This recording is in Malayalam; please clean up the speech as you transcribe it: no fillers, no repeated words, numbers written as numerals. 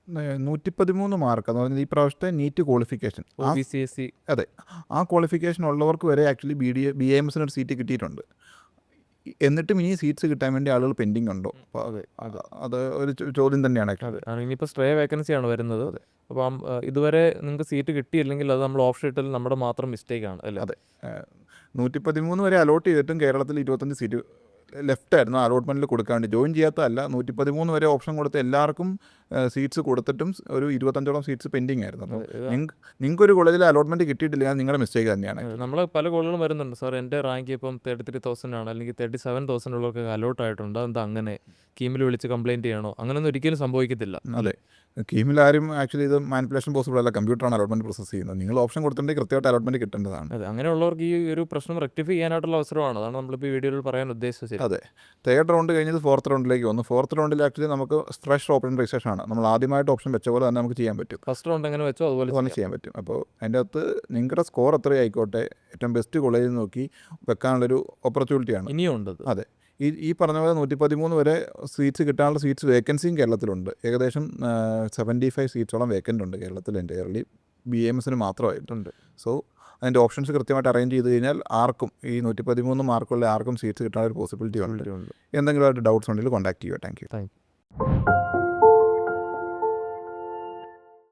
113 മാർക്ക് എന്ന് പറഞ്ഞാൽ ഈ പ്രാവശ്യത്തെ നീറ്റ് ക്വാളിഫിക്കേഷൻ. അതെ, ആ ക്വാളിഫിക്കേഷൻ ഉള്ളവർക്ക് വരെ ആക്ച്വലി BAMS ഒരു സീറ്റ് കിട്ടിയിട്ടുണ്ട്. എന്നിട്ടും ഇനി സീറ്റ്സ് കിട്ടാൻ വേണ്ടി ആളുകൾ പെൻഡിങ് ഉണ്ടോ? അത് ഒരു ചോദ്യം തന്നെയാണ്. ഇനിയിപ്പോൾ സ്ട്രേ വേക്കൻസിയാണ് വരുന്നത്. അപ്പം ഇതുവരെ നിങ്ങൾക്ക് സീറ്റ് കിട്ടിയില്ലെങ്കിൽ അത് നമ്മൾ ഓഫ് ഷീറ്റിൽ നമ്മുടെ മാത്രം മിസ്റ്റേക്കാണ് അല്ലേ? അതെ, 113 വരെ അലോട്ട് ചെയ്തിട്ടും കേരളത്തിൽ 25 സീറ്റ് ലെഫ്റ്റ് ആയിരുന്നു അലോട്ട്മെൻറ്റിൽ കൊടുക്കാൻ വേണ്ടി. ജോയിൻ ചെയ്യാത്തതല്ല, 113 വരെ ഓപ്ഷൻ കൊടുത്ത് എല്ലാവർക്കും സീറ്റ്സ് കൊടുത്തിട്ടും ഒരു 25ഓളം സീറ്റ്സ് പെൻഡിങ് ആയിരുന്നു. അപ്പോൾ നിങ്ങൾക്കൊരു കോളേജിൽ അലോട്ട്മെൻറ്റ് കിട്ടിയിട്ടില്ല, നിങ്ങളുടെ മിസ്റ്റേക്ക് തന്നെയാണ്. നമ്മൾ പല കോളുകളും വരുന്നുണ്ട്, സാർ എൻ്റെ റാങ്ക് ഇപ്പം 33,000 ആണ്, അല്ലെങ്കിൽ 37,000 ഉള്ളവർക്ക് അലോട്ട് ആയിട്ടുണ്ട്, അതെന്താ അങ്ങനെ? കീമിൽ വിളിച്ച് കംപ്ലയിൻറ്റ് ചെയ്യണോ? അങ്ങനെയൊന്നും ഒരിക്കലും സംഭവിക്കത്തില്ല. അതെ, കീമിൽ ആരും ആക്ച്വലി ഇത് മാനിപ്പുലേഷൻ പോസിബിൾ അല്ല, കമ്പ്യൂട്ടറാണ് അലോട്ട്മെൻറ്റ് പ്രോസസ് ചെയ്യുന്നത്. നിങ്ങൾ ഓപ്ഷൻ കൊടുത്തിട്ടുണ്ടെങ്കിൽ കൃത്യമായിട്ട് അലോട്ട്മെൻറ്റ് കിട്ടേണ്ടതാണ്. അതെ, അങ്ങനെയുള്ളവർക്ക് ഈ ഒരു പ്രശ്നം റെക്ടിഫൈ ചെയ്യാനായിട്ടുള്ള അവസരമാണ്. അതാണ് നമ്മളിപ്പോൾ ഈ വീഡിയോയിൽ പറയാൻ ഉദ്ദേശിച്ചത്. അതെ, 3rd റൗണ്ട് കഴിഞ്ഞത് 4th റൗണ്ടിലേക്ക് വന്നു. 4th റൗണ്ടിൽ ആക്ച്വലി നമുക്ക് ഫ്രഷ് ഓപ്പൺ രജിസ്ട്രേഷൻ ആണ്. നമ്മൾ ആദ്യമായിട്ട് ഓപ്ഷൻ വെച്ച പോലെ തന്നെ നമുക്ക് ചെയ്യാൻ പറ്റും. ഫസ്റ്റ് റൗണ്ട് എങ്ങനെ വെച്ചോ അതുപോലെ ചെയ്യാൻ പറ്റും. അപ്പോൾ അതിൻ്റെ അകത്ത് നിങ്ങളുടെ സ്കോർ എത്രയും ആയിക്കോട്ടെ, ഏറ്റവും ബെസ്റ്റ് കോളേജിൽ നോക്കി വെക്കാനുള്ളൊരു ഓപ്പർച്യൂണിറ്റിയാണ് ഇനിയും ഉണ്ട്. അതെ, ഈ പറഞ്ഞ പോലെ 113 വരെ സീറ്റ്സ് കിട്ടാനുള്ള സീറ്റ്സ് വേക്കൻസിയും കേരളത്തിലുണ്ട്. ഏകദേശം 75 സീറ്റ്സോളം വേക്കൻ്റ് ഉണ്ട് കേരളത്തിൽ എൻ്റയർലി, BAMS മാത്രമായിട്ടുണ്ട്. സോ അതിൻ്റെ ഓപ്ഷൻസ് കൃത്യമായിട്ട് അറേഞ്ച് ചെയ്ത് കഴിഞ്ഞാൽ ആർക്കും ഈ 113 മാർക്കുള്ള ആർക്കും സീറ്റ്സ് കിട്ടാനൊരു പോസിബിലിറ്റി ഉണ്ട്. എന്തെങ്കിലും ഡൗട്ട്സ് ഉണ്ടെങ്കിൽ കോൺടാക്ട് ചെയ്യുക. Thank you.